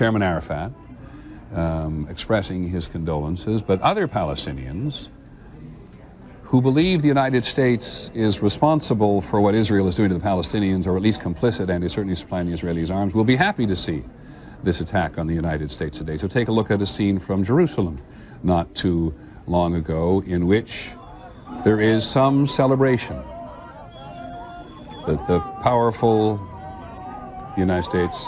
Chairman Arafat expressing his condolences, but other Palestinians who believe the United States is responsible for what Israel is doing to the Palestinians, or at least complicit and is certainly supplying the Israelis arms, will be happy to see this attack on the United States today. So take a look at a scene from Jerusalem not too long ago in which there is some celebration that the powerful United States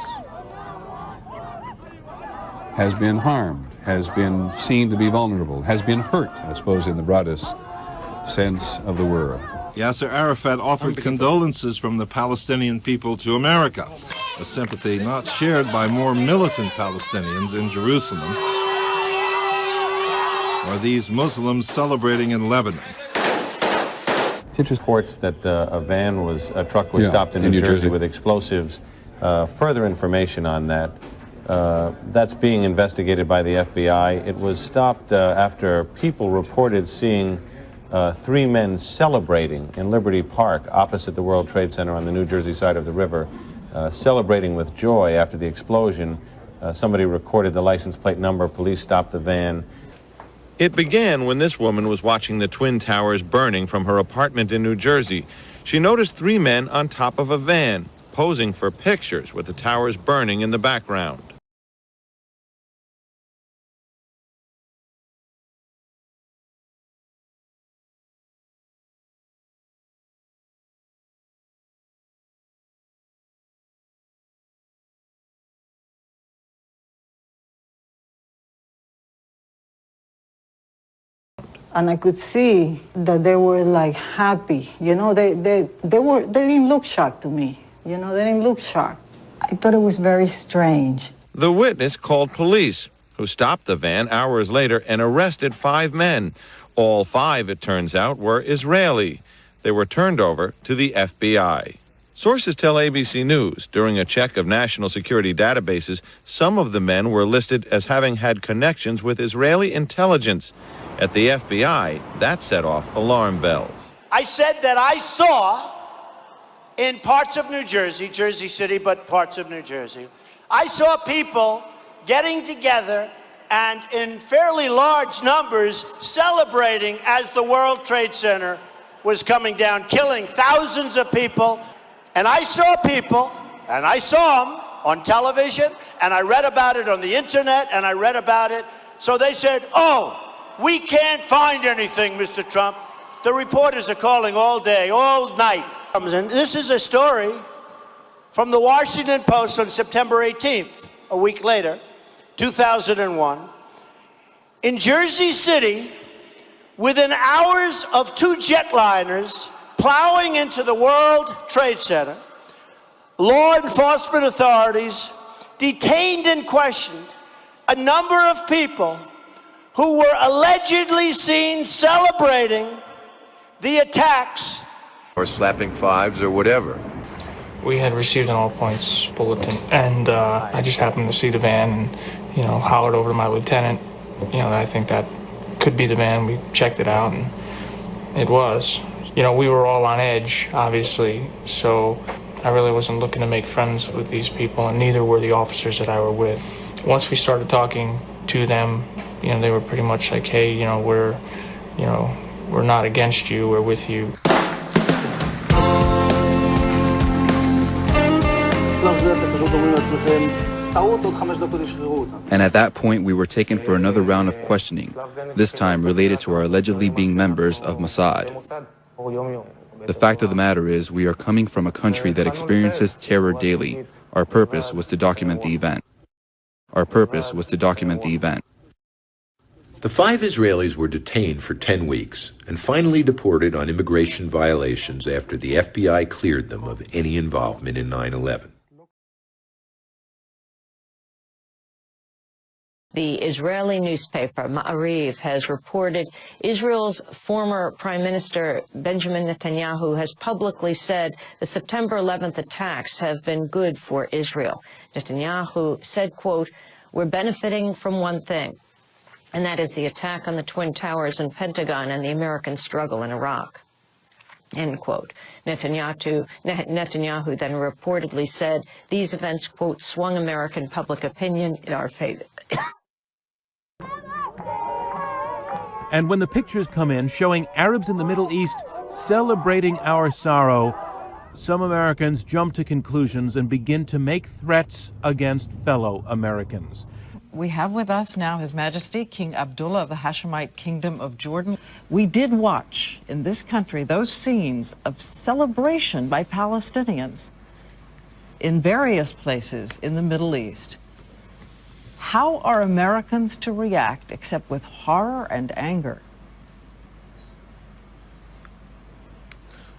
has been harmed, has been seen to be vulnerable, has been hurt, I suppose, in the broadest sense of the word. Yasser Arafat offered condolences from the Palestinian people to America, a sympathy not shared by more militant Palestinians in Jerusalem or these Muslims celebrating in Lebanon. Reports that a truck was stopped in New Jersey with explosives. Further information on that. That's being investigated by the FBI. It was stopped after people reported seeing 3 men celebrating in Liberty Park opposite the World Trade Center on the New Jersey side of the river, celebrating with joy after the explosion. Somebody recorded the license plate number. Police stopped the van. It began when this woman was watching the Twin Towers burning from her apartment in New Jersey. She noticed 3 men on top of a van, posing for pictures with the towers burning in the background. And I could see that they were like happy, you know, they didn't look shocked to me, you know, they didn't look shocked. I thought it was very strange. The witness called police, who stopped the van hours later and arrested 5 men. All 5, it turns out, were Israeli. They were turned over to the FBI. Sources tell ABC News, during a check of national security databases, some of the men were listed as having had connections with Israeli intelligence. At the FBI, that set off alarm bells. I said that I saw in parts of New Jersey, Jersey City, but parts of New Jersey, I saw people getting together and in fairly large numbers celebrating as the World Trade Center was coming down, killing thousands of people. And I saw people, and I saw them on television, and I read about it on the internet, and I read about it. So they said, oh, we can't find anything, Mr. Trump. The reporters are calling all day, all night. And this is a story from the Washington Post on September 18th, a week later, 2001. In Jersey City, within hours of 2 jetliners plowing into the World Trade Center, law enforcement authorities detained and questioned a number of people who were allegedly seen celebrating the attacks. Or slapping 5s or whatever. We had received an all-points bulletin, and I just happened to see the van and, you know, hollered over to my lieutenant. You know, I think that could be the van. We checked it out, and it was. You know, we were all on edge, obviously, so I really wasn't looking to make friends with these people, and neither were the officers that I were with. Once we started talking to them, you know, they were pretty much like, hey, you know, we're not against you, we're with you. And at that point, we were taken for another round of questioning, this time related to our allegedly being members of Mossad. The fact of the matter is, we are coming from a country that experiences terror daily. Our purpose was to document the event. The 5 Israelis were detained for 10 weeks and finally deported on immigration violations after the FBI cleared them of any involvement in 9/11. The Israeli newspaper Ma'ariv has reported Israel's former Prime Minister Benjamin Netanyahu has publicly said the September 11th attacks have been good for Israel. Netanyahu said, quote, "We're benefiting from one thing, and that is the attack on the Twin Towers and Pentagon and the American struggle in Iraq." end quote. Netanyahu then reportedly said these events, quote, swung American public opinion in our favor. And when the pictures come in showing Arabs in the Middle East celebrating our sorrow, some Americans jump to conclusions and begin to make threats against fellow Americans. We have with us now His Majesty King Abdullah of the Hashemite Kingdom of Jordan. We did watch in this country those scenes of celebration by Palestinians in various places in the Middle East. How are Americans to react except with horror and anger?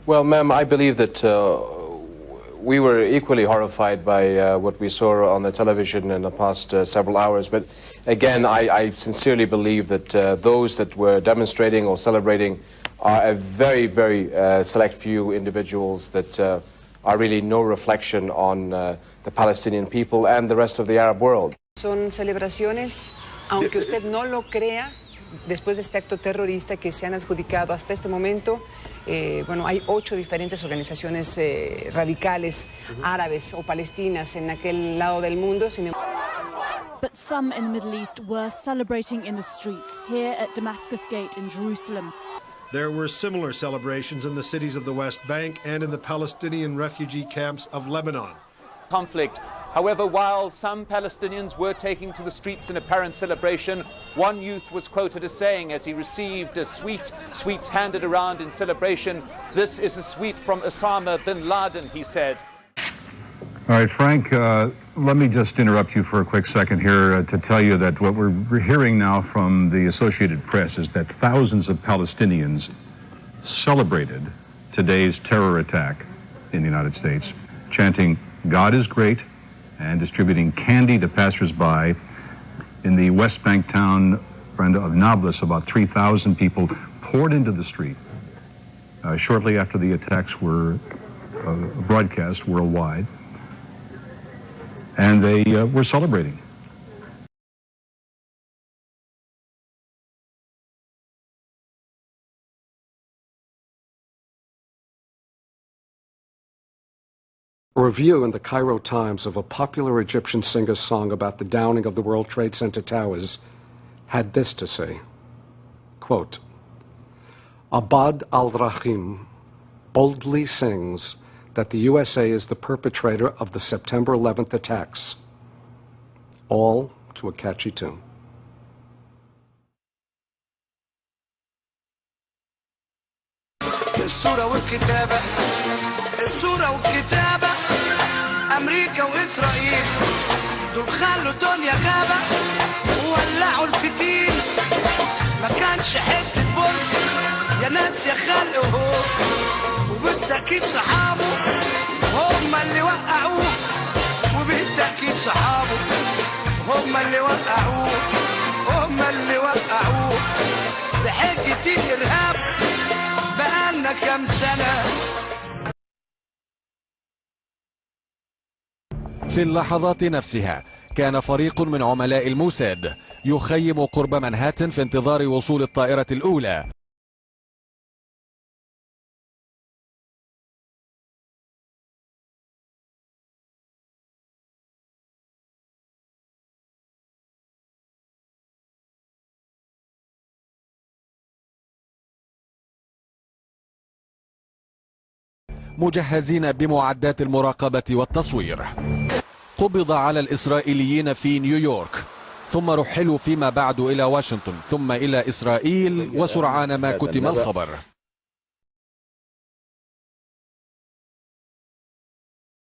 Well, ma'am, I believe that we were equally horrified by what we saw on the television in the past several hours. But again, I sincerely believe that those that were demonstrating or celebrating are a very, very select few individuals that are really no reflection on the Palestinian people and the rest of the Arab world. Son celebraciones, aunque usted no lo crea, después de este acto terrorista que se han adjudicado hasta este momento. Bueno, hay 8 diferentes organizaciones radicales árabes o palestinas en aquel lado del mundo. But some in the Middle East were celebrating in the streets here at Damascus Gate in Jerusalem. There were similar celebrations in the cities of the West Bank and in the Palestinian refugee camps of Lebanon. Conflict. However, while some Palestinians were taking to the streets in apparent celebration, one youth was quoted as saying, as he received sweets handed around in celebration, "This is a sweet from Osama bin Laden," he said. All right, Frank, let me just interrupt you for a quick second here to tell you that what we're hearing now from the Associated Press is that thousands of Palestinians celebrated today's terror attack in the United States, chanting, "God is great," and distributing candy to passersby. In the West Bank town of Nablus, about 3,000 people poured into the street shortly after the attacks were broadcast worldwide, and they were celebrating. A review in the Cairo Times of a popular Egyptian singer's song about the downing of the World Trade Center towers had this to say, quote, "Abad al-Rahim boldly sings that the USA is the perpetrator of the September 11th attacks, all to a catchy tune." الصورة والكتابة أمريكا وإسرائيل دول خلوا الدنيا غابة وولعوا الفتيل ما كانش حتة برج يا ناس يا خلق وهو وبالتأكيد صحابه هم اللي وقعوه وبالتأكيد صحابه هم اللي وقعوه بحجة الإرهاب بقالنا كام سنة. في اللحظات نفسها كان فريق من عملاء الموساد يخيم قرب منهاتن في انتظار وصول الطائرة الأولى. مجهزين بمعدات المراقبة والتصوير. قبض على الإسرائيليين في نيويورك ثم رحلوا فيما بعد إلى واشنطن ثم إلى إسرائيل وسرعان ما كتم الخبر.